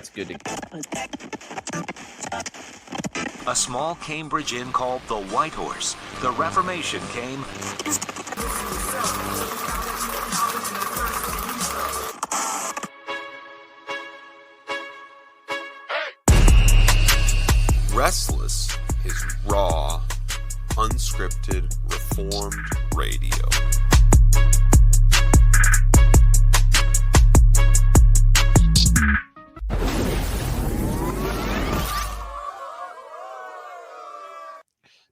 that's good to A small Cambridge inn called the White Horse. The Reformation came... Restless is raw, unscripted, reformed radio.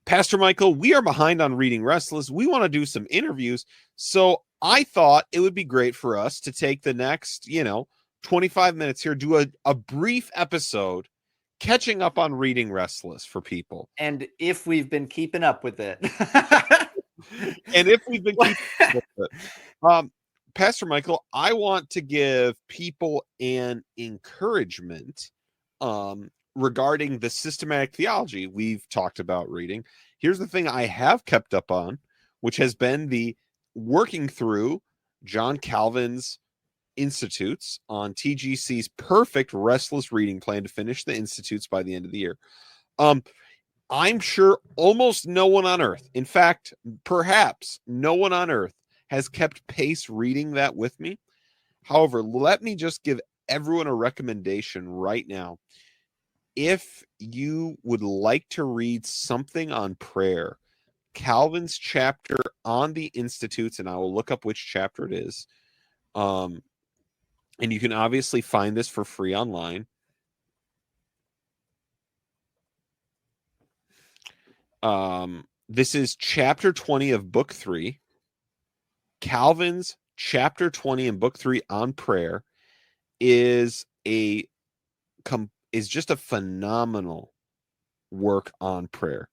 Pastor Michael, we are behind on reading Restless. We want to do some interviews. So I thought it would be great for us to take the next, 25 minutes here, do a brief episode catching up on reading Restless for people. And if we've been keeping up with it. Pastor Michael, I want to give people an encouragement regarding the systematic theology we've talked about reading. Here's the thing I have kept up on, which has been the working through John Calvin's Institutes on TGC's perfect Restless reading plan to finish the Institutes by the end of the year. I'm sure almost no one on earth, in fact, perhaps no one on earth has kept pace reading that with me. However, let me just give everyone a recommendation right now. If you would like to read something on prayer, Calvin's chapter on the Institutes, and I will look up which chapter it is. And you can obviously find this for free online. This is chapter 20 of book 3. Calvin's chapter 20 in book 3 on prayer is just a phenomenal work on prayer.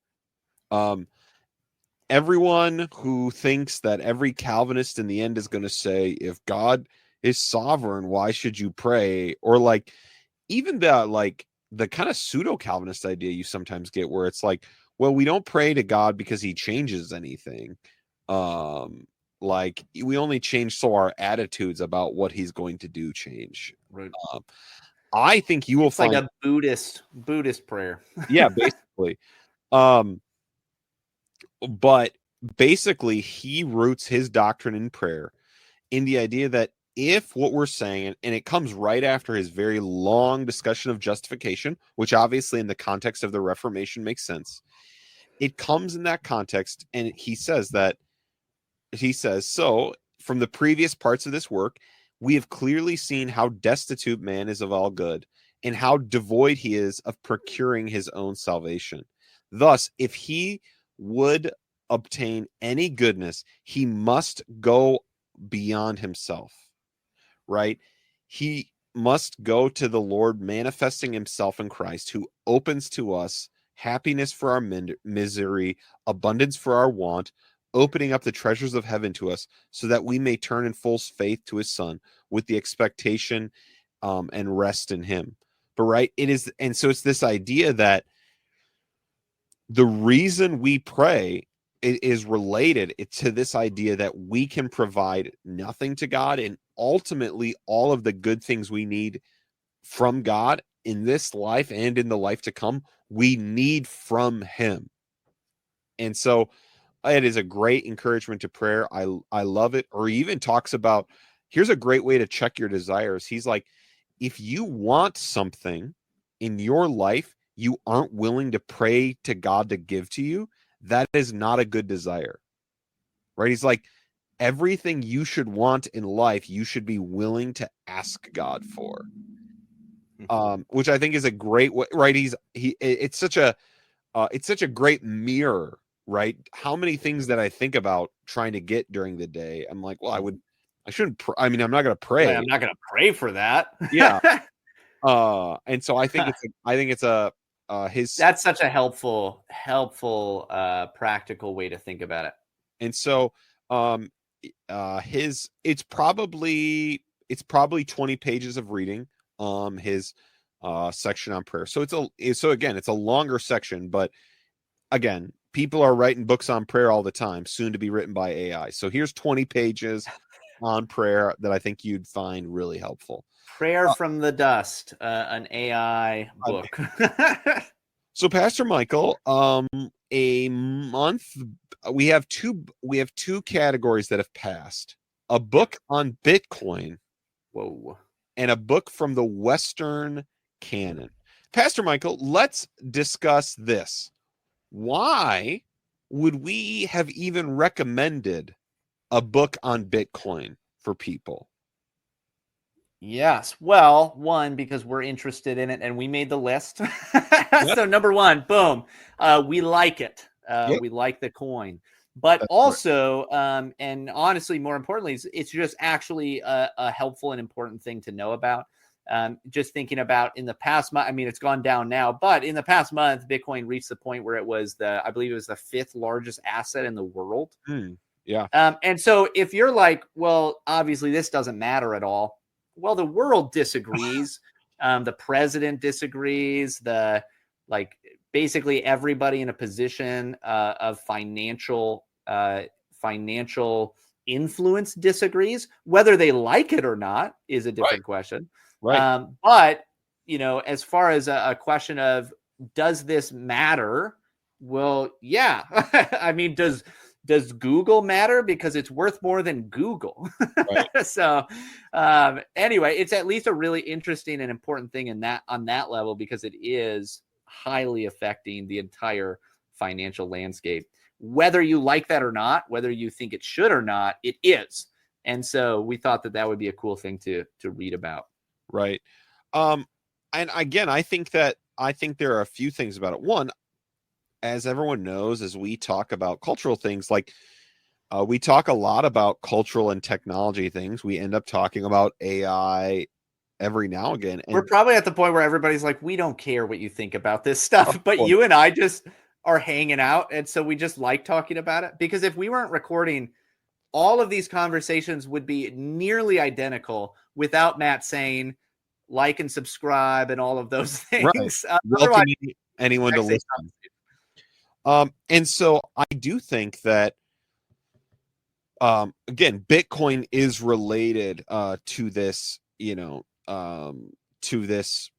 Everyone who thinks that every Calvinist in the end is going to say, if God is sovereign, why should you pray? Or like even the kind of pseudo Calvinist idea you sometimes get where it's like, well, we don't pray to God because he changes anything. Like we only change so our attitudes about what he's going to do change. Right. I think you will find like a Buddhist prayer. Yeah, basically. But basically he roots his doctrine in prayer in the idea that if what we're saying, and it comes right after his very long discussion of justification, which obviously in the context of the Reformation makes sense. It comes in that context, and he says, so from the previous parts of this work, we have clearly seen how destitute man is of all good, and how devoid he is of procuring his own salvation. Thus, if he would obtain any goodness, he must go beyond himself. Right? He must go to the Lord, manifesting himself in Christ, who opens to us happiness for our misery, abundance for our want, opening up the treasures of heaven to us, so that we may turn in full faith to his Son with the expectation and rest in him. But right, it is, and so it's this idea that the reason we pray is related to this idea that we can provide nothing to God, and ultimately all of the good things we need from God in this life and in the life to come, we need from him. And so it is a great encouragement to prayer. I love it. Or he even talks about, here's a great way to check your desires. He's like, if you want something in your life you aren't willing to pray to God to give to you, that is not a good desire. Right? He's like, everything you should want in life, you should be willing to ask God for. Which I think is a great way, right? It's such a great mirror, right? How many things that I think about trying to get during the day, I'm like, well, I shouldn't. I'm not going to pray. Yeah, I'm not going to pray for that. Yeah. And so I think that's such a helpful, practical way to think about it. And so, it's probably 20 pages of reading, his section on prayer. So it's a longer section, but again, people are writing books on prayer all the time, soon to be written by AI. So here's 20 pages on prayer that I think you'd find really helpful. Prayer from the Dust, an AI book. So, Pastor Michael, a month we have two categories that have passed: a book on Bitcoin, Whoa. and a book from the Western canon. Pastor Michael, let's discuss this. Why would we have even recommended a book on Bitcoin for people? Yes. Well, one, because we're interested in it and we made the list. So number one, boom, we like it. Yep. We like the coin. But That's also, and honestly, more importantly, it's just actually a helpful and important thing to know about. Just thinking about in the past month, I mean, it's gone down now, but in the past month, Bitcoin reached the point where it was I believe it was the 5th largest asset in the world. Yeah. And so if you're like, well, obviously this doesn't matter at all. Well, the world disagrees. The president disagrees. Basically everybody in a position of financial influence disagrees. Whether they like it or not is a different question. Right. But as far as a question of does this matter? Well, yeah. I mean, does Google matter? Because it's worth more than Google. Right. So anyway, it's at least a really interesting and important thing on that level, because it is highly affecting the entire financial landscape. Whether you like that or not, whether you think it should or not, it is. And so we thought that would be a cool thing to read about. Right. And again, I think there are a few things about it. One, as everyone knows, as we talk about cultural things, like we talk a lot about cultural and technology things. We end up talking about AI every now and again. And we're probably at the point where everybody's like, we don't care what you think about this stuff, but you and I just are hanging out. And so we just like talking about it, because if we weren't recording, all of these conversations would be nearly identical without Matt saying like and subscribe and all of those things. Right. Welcoming anyone to listen. And so I do think that, again, Bitcoin is related to this, to this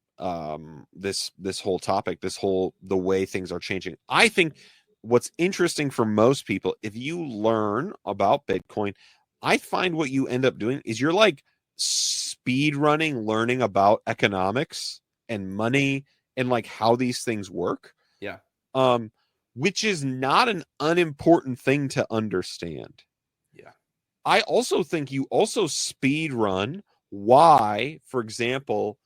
whole topic, the way things are changing. I think what's interesting for most people, if you learn about Bitcoin, I find what you end up doing is you're like speed running, learning about economics and money and like how these things work. Yeah. Which is not an unimportant thing to understand. Yeah. I also think you also speed run why, for example,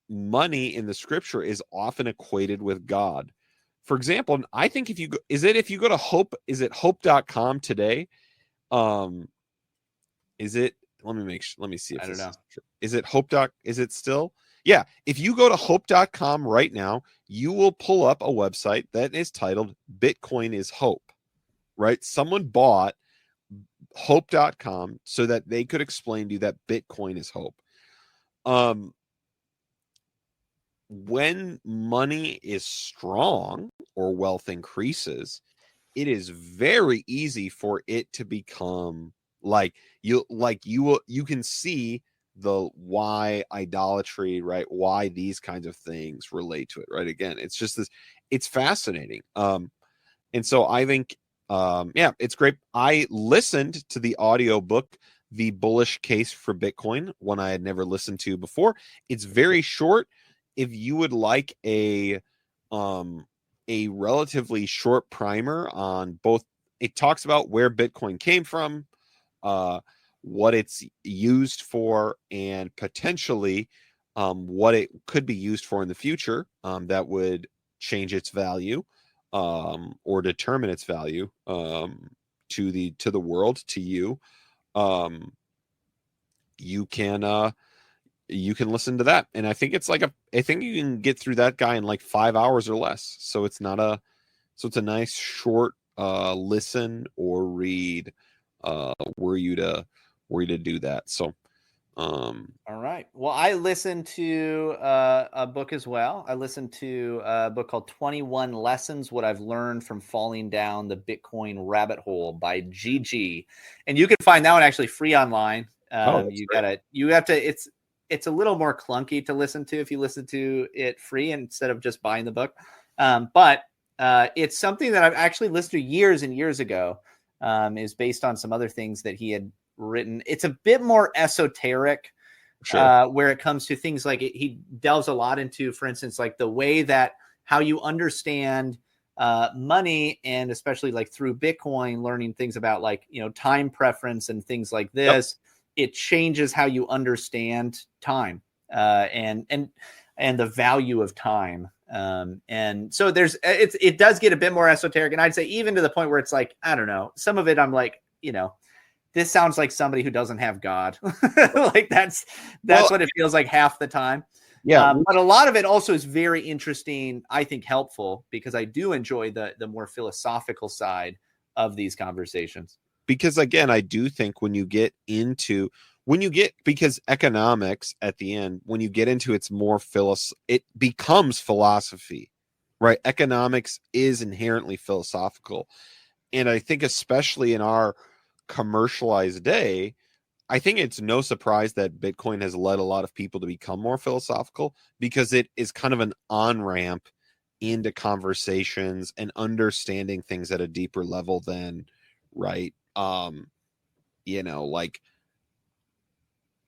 money in the scripture is often equated with God. For example, I think if you go to Hope, is it hope.com today? Is it, let me see if I don't know. Is it hope. Is it still? Yeah, if you go to hope.com right now, you will pull up a website that is titled Bitcoin is Hope, right? Someone bought hope.com so that they could explain to you that Bitcoin is hope. When money is strong or wealth increases, it is very easy for it to become you can see the why idolatry, right? Why these kinds of things relate to it, right? Again, it's just this, it's fascinating. And so I think, it's great. I listened to the audio book, The Bullish Case for Bitcoin, one I had never listened to before. It's very short. If you would like a relatively short primer on both, it talks about where Bitcoin came from, what it's used for, and potentially what it could be used for in the future that would change its value or determine its value to the world, to you. You can listen to that, and I think it's I think you can get through that guy in like 5 hours or less. So it's a nice short listen or read were you to do that. So all right. Well, I listened to a book as well. I listened to a book called 21 Lessons, What I've Learned from Falling Down the Bitcoin Rabbit Hole by Gigi. And you can find that one actually free online. It's it's a little more clunky to listen to if you listen to it free instead of just buying the book. But it's something that I've actually listened to years and years ago. Is based on some other things that he had written. It's a bit more esoteric, where it comes to things like he delves a lot into, for instance, like the way that how you understand money, and especially like through Bitcoin, learning things about like, time preference and things like this. It changes how you understand time and the value of time. And so it does get a bit more esoteric. And I'd say even to the point where it's like, I don't know, some of it I'm like, this sounds like somebody who doesn't have God. Like that's what it feels like half the time. Yeah. But a lot of it also is very interesting. I think helpful because I do enjoy the more philosophical side of these conversations. Because again, I do think because economics at the end, when you get into its more it becomes philosophy, right? Economics is inherently philosophical. And I think especially in our commercialized day, I think it's no surprise that Bitcoin has led a lot of people to become more philosophical because it is kind of an on-ramp into conversations and understanding things at a deeper level than, right? Like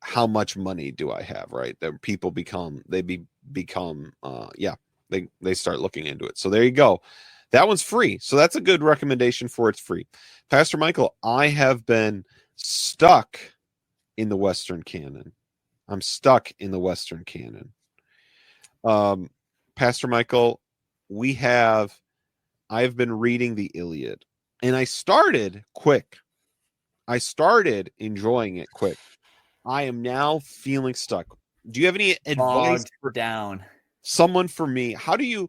how much money do I have, right? That people they start looking into it. So there you go. That one's free. So that's a good recommendation for it's free. Pastor Michael, I have been stuck in the Western canon. I'm stuck in the Western canon. Pastor Michael, I've been reading the Iliad and I started quick. I started enjoying it quick. I am now feeling stuck. Do you have any advice for someone for me? How do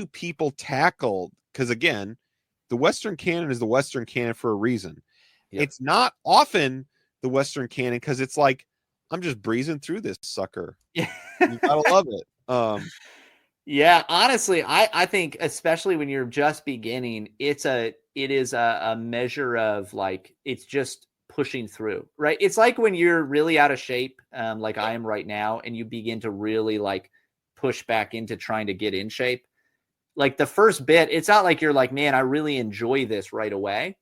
people tackle? Because again, the Western canon is the Western canon for a reason. Yep. It's not often the Western canon because it's like I'm just breezing through this sucker. You gotta love it. Yeah, honestly, I think especially when you're just beginning, it is a measure of like it's just pushing through, right? It's like when you're really out of shape, like I am right now, and you begin to really like push back into trying to get in shape. Like the first bit, it's not like you're like, man, I really enjoy this right away.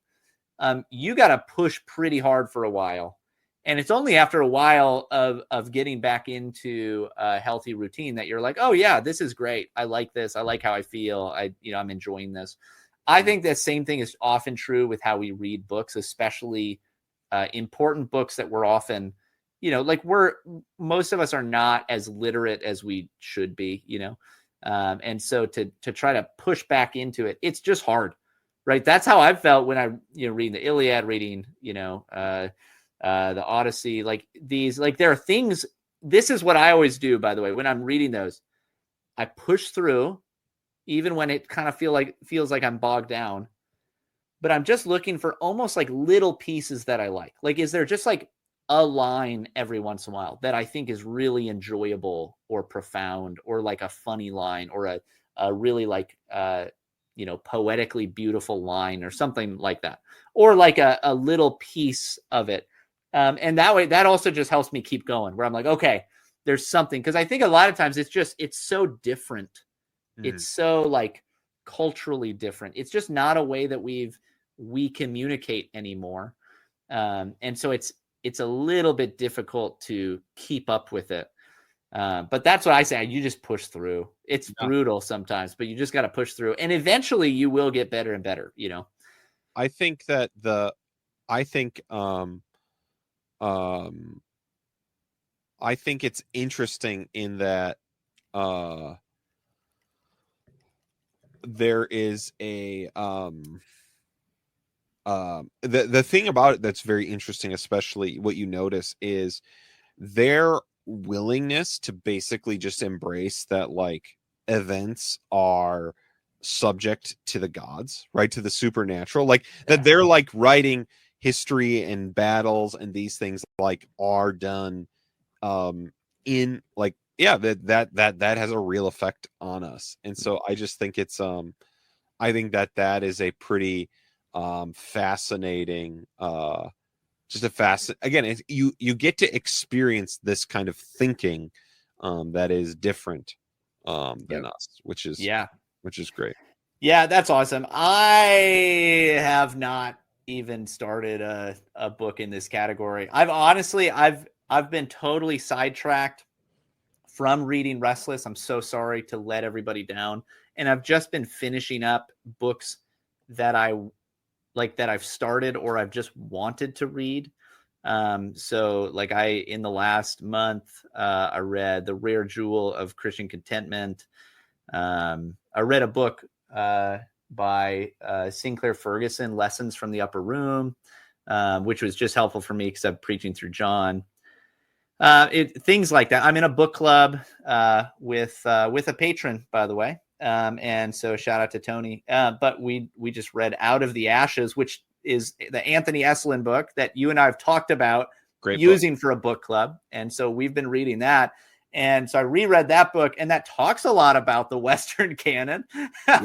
You got to push pretty hard for a while. And it's only after a while of getting back into a healthy routine that you're like, oh yeah, this is great. I like this. I like how I feel. I'm enjoying this. I think the same thing is often true with how we read books, especially important books that we're often, like most of us are not as literate as we should be, and so to try to push back into it, it's just hard, right? That's how I felt when I, reading the Iliad, reading, the Odyssey, like these, like there are things, this is what I always do, by the way, when I'm reading those, I push through, even when it kind of feels like I'm bogged down, but I'm just looking for almost like little pieces that I like. Like, is there just like a line every once in a while that I think is really enjoyable or profound, or like a funny line, or a really like, poetically beautiful line or something like that, or like a little piece of it. And that way, that also just helps me keep going, where I'm like, okay, there's something. Because I think a lot of times it's so different. It's so like culturally different. It's just not a way that we communicate anymore. And so it's a little bit difficult to keep up with it. But that's what I say. You just push through. It's brutal sometimes, but you just got to push through. And eventually you will get better and better, I think that I think it's interesting in that there is a the thing about it that's very interesting, especially what you notice, is their willingness to basically just embrace that like events are subject to the gods, right, to the supernatural, like that they're like writing history and battles and these things like are done in like that has a real effect on us. And so I just think it's I think that is a pretty fascinating just a fast. Again, you get to experience this kind of thinking that is different than us, which is great. Yeah, that's awesome. I have not even started a book in this category. I've been totally sidetracked from reading Restless. I'm so sorry to let everybody down. And I've just been finishing up books that I've started or I've just wanted to read. So like in the last month, I read The Rare Jewel of Christian Contentment. I read a book by Sinclair Ferguson, Lessons from the Upper Room, which was just helpful for me because I'm preaching through John. Things like that. I'm in a book club with a patron, by the way. And so shout out to Tony. But we just read Out of the Ashes, which is the Anthony Esselin book that you and I have talked about using for a book club. And so we've been reading that. And so I reread that book, and that talks a lot about the Western canon,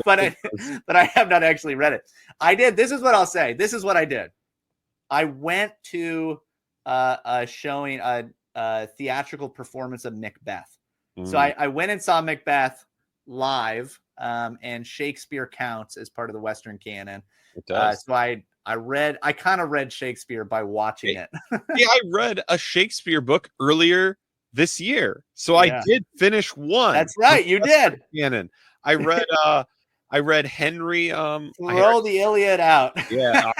but I have not actually read it. I did. This is what I'll say. This is what I did. I went to a showing, a theatrical performance of Macbeth. So I went and saw Macbeth live, and Shakespeare counts as part of the Western canon. It does. So I kind of read Shakespeare by watching it. Yeah, I read a Shakespeare book earlier this year, so I did finish one. That's right, you did. Canon. I read Henry. Throw the Iliad out. Yeah,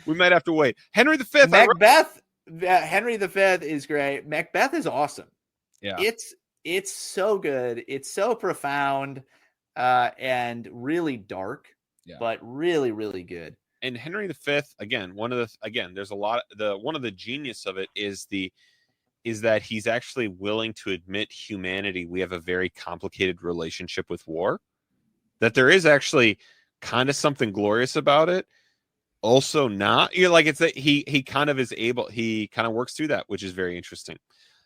we might have to wait. Henry V. Macbeth. Henry V is great. Macbeth is awesome. Yeah, it's so good. It's so profound, and really dark, but really, really good. And Henry V, again, there's a lot. One of the genius of it is that he's actually willing to admit humanity. We have a very complicated relationship with war, that there is actually kind of something glorious about it. Also not, it's that he kind of works through that, which is very interesting.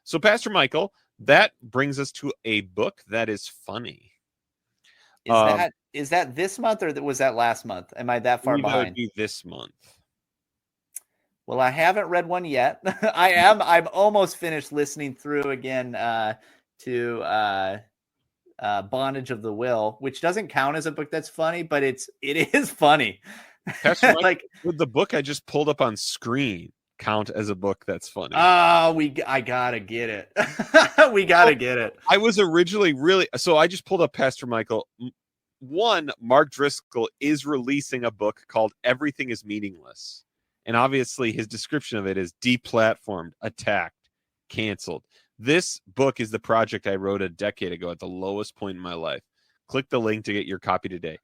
So Pastor Michael, that brings us to a book that is funny. Is that this month or was that last month? Am I that far behind? It would be this month. Well, I haven't read one yet. I'm almost finished listening through again to Bondage of the Will, which doesn't count as a book that's funny, but it is funny. Like with the book I just pulled up on screen count as a book that's funny. I gotta get it. We gotta get it. I was originally so I just pulled up Pastor Michael. One, Mark Driscoll is releasing a book called Everything is Meaningless. And obviously his description of it is deplatformed, attacked, canceled. This book is the project I wrote a decade ago at the lowest point in my life. Click the link to get your copy today.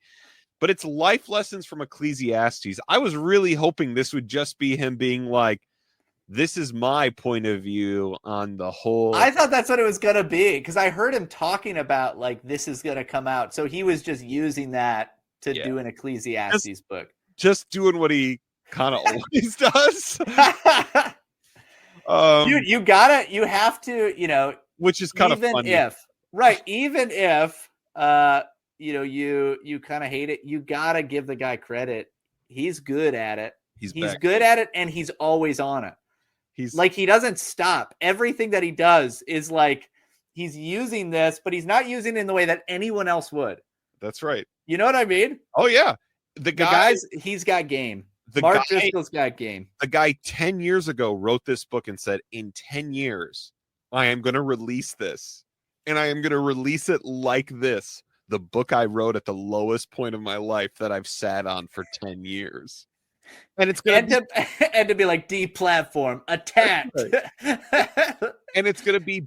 But it's life lessons from Ecclesiastes. I was really hoping this would just be him being like, this is my point of view on the whole. I thought that's what it was going to be because I heard him talking about like this is going to come out. So he was just using that to do an Ecclesiastes book. Just doing what he kind of always does. Dude, you have to, which is kind of funny. Even if you kind of hate it, you gotta give the guy credit. He's good at it. He's good at it, and he's always on it. He's like, he doesn't stop. Everything that he does is like he's using this, but he's not using it in the way that anyone else would. That's right. You know what I mean? Oh yeah. The guys, he's got game. Mark Driscoll's got game. The guy 10 years ago wrote this book and said, in 10 years, I am going to release this. And I am going to release it like this. The book I wrote at the lowest point of my life that I've sat on for 10 years. And it's going to be like deplatform, attacked. Right. And it's going to be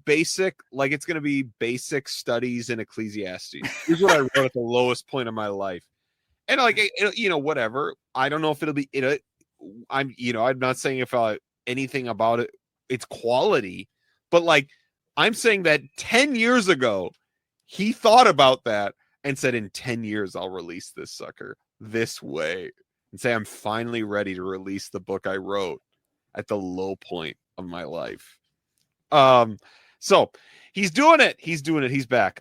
basic studies in Ecclesiastes. Here's what I wrote at the lowest point of my life. And like, whatever. I don't know if it'll be I'm not saying if anything about it, it's quality, but like, I'm saying that 10 years ago, he thought about that and said, in 10 years, I'll release this sucker this way and say, I'm finally ready to release the book I wrote at the low point of my life. So he's doing it. He's back.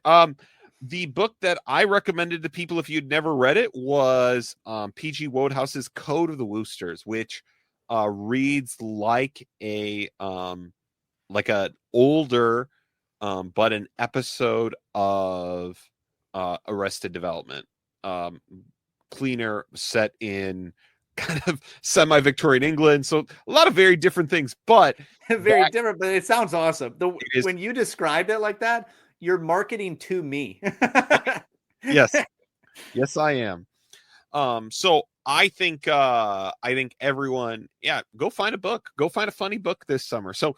The book that I recommended to people, if you'd never read it, was P.G. Wodehouse's Code of the Woosters, which reads like a older but an episode of Arrested Development. Cleaner, set in kind of semi-Victorian England, so a lot of very different things, but very different, but it sounds awesome. When you described it like that, you're marketing to me. Yes, I am. So I think everyone, go find a book, go find a funny book this summer. So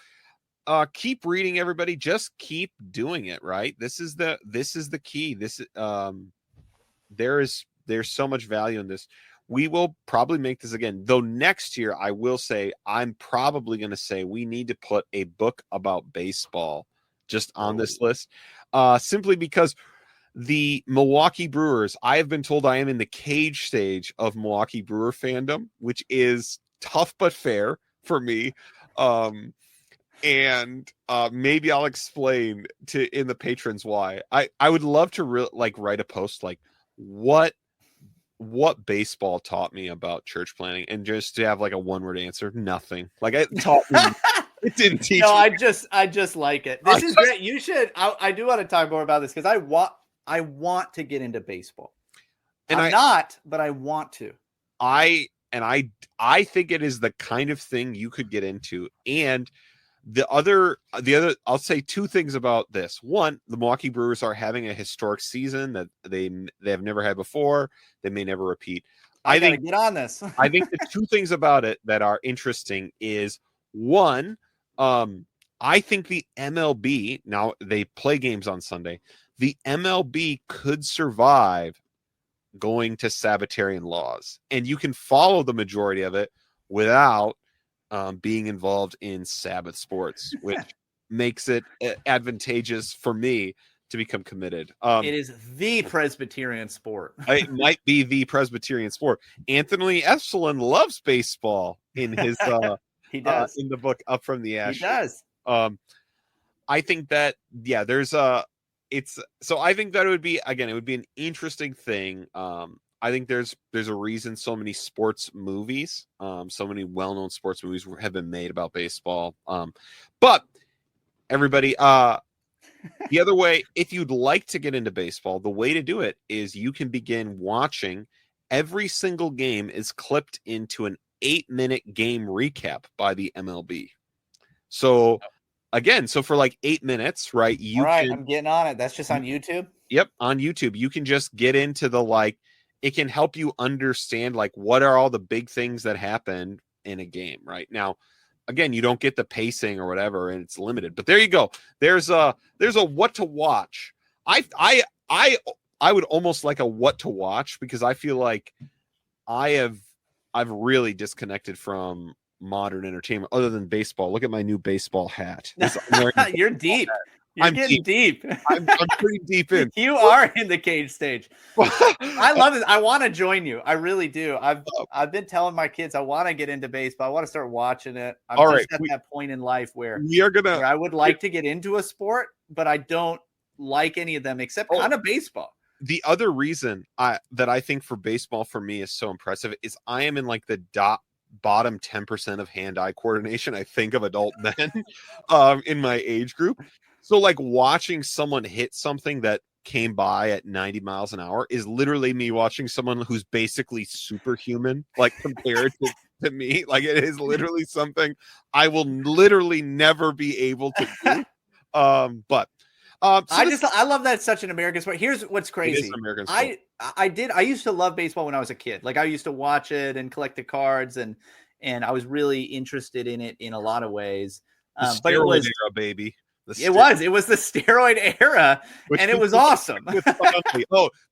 keep reading, everybody. Just keep doing it. Right. This is the key. This there's so much value in this. We will probably make this again, though next year I will say I'm probably going to say we need to put a book about baseball just on this list, simply because the Milwaukee Brewers, I have been told I am in the cage stage of Milwaukee Brewer fandom, which is tough but fair for me. And maybe I'll explain in the patrons why. I would love to write a post like what baseball taught me about church planting, and just to have like a one-word answer. Nothing. Like it taught me. It didn't teach me. I just like it. This is great. You should. I do want to talk more about this because I want to get into baseball. And I'm not, but I want to. I think it is the kind of thing you could get into. And the other, I'll say two things about this. One, the Milwaukee Brewers are having a historic season that they have never had before. They may never repeat. I think get on this. I think the two things about it that are interesting is, one, I think the MLB, now they play games on Sunday, the MLB could survive going to Sabbatarian laws, and you can follow the majority of it without being involved in Sabbath sports, which makes it advantageous for me to become committed. It is the Presbyterian sport. It might be the Presbyterian sport. Anthony Epsilon loves baseball in his he does in the book Up from the Ashes. He does. I think that there's so I think that it would be an interesting thing. I think there's a reason so many sports movies, so many well-known sports movies have been made about baseball. But everybody, the other way, if you'd like to get into baseball, the way to do it is you can begin watching. Every single game is clipped into an 8-minute game recap by the MLB. So again, for like 8 minutes, right? I'm getting on it. That's just on YouTube. Yep, on YouTube. You can just get into it can help you understand what are all the big things that happen in a game right now. Again, you don't get the pacing or whatever, and it's limited. But there you go. There's a what to watch. I would almost like a what to watch, because I feel like I've really disconnected from modern entertainment other than baseball. Look at my new baseball hat. You're deep. You're getting deep. I'm pretty deep in. You are in the cage stage. I love it. I want to join you. I really do. I've been telling my kids I want to get into baseball. I want to start watching it. I'm just at that point in life where I would like to get into a sport, but I don't like any of them except kind of baseball. The other reason that I think for baseball for me is so impressive is I am in the bottom 10% of hand-eye coordination, I think, of adult men in my age group. So watching someone hit something that came by at 90 miles an hour is literally me watching someone who's basically superhuman, compared to me. It is literally something I will literally never be able to do. I love that it's such an American sport. Here's what's crazy. It is American sport. I used to love baseball when I was a kid. I used to watch it and collect the cards, and I was really interested in it in a lot of ways. But it was era, baby. It was the steroid era, and it was awesome.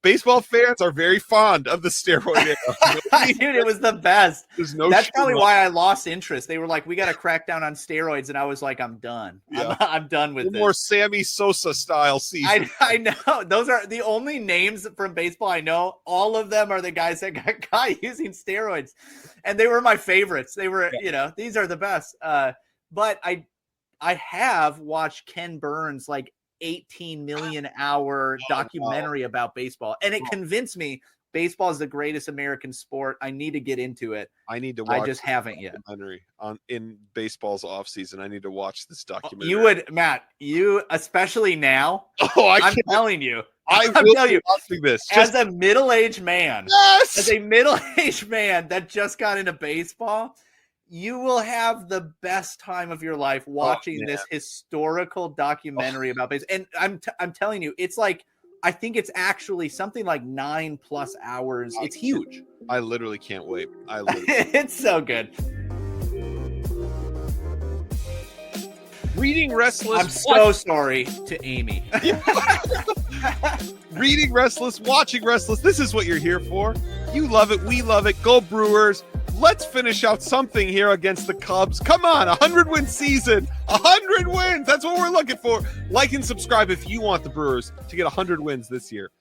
Baseball fans are very fond of the steroid era. Dude, it was the best. That's probably why I lost interest. They were like, we got to crack down on steroids, and I was like, I'm done. Yeah. I'm done with this. More Sammy Sosa style season. I know. Those are the only names from baseball I know. All of them are the guys that got caught using steroids, and they were my favorites. They were, these are the best. But I have watched Ken Burns' 18 million hour documentary about baseball, and it convinced me baseball is the greatest American sport. I need to get into it. I need to watch. I just haven't yet. Documentary in baseball's off season. I need to watch this documentary. You would, Matt. You especially now. Oh, I'm telling you. I'm telling you, watching this as a middle-aged man. Yes! As a middle-aged man that just got into baseball, you will have the best time of your life watching this historical documentary about baseball. And I'm telling you, it's like, I think it's actually something like 9+ hours. It's huge. I literally can't wait. It's so good. Reading Restless. I'm so sorry to Amy. Reading Restless, watching Restless. This is what you're here for. You love it. We love it. Go Brewers. Let's finish out something here against the Cubs. Come on, 100-win season. 100 wins. That's what we're looking for. Like and subscribe if you want the Brewers to get 100 wins this year.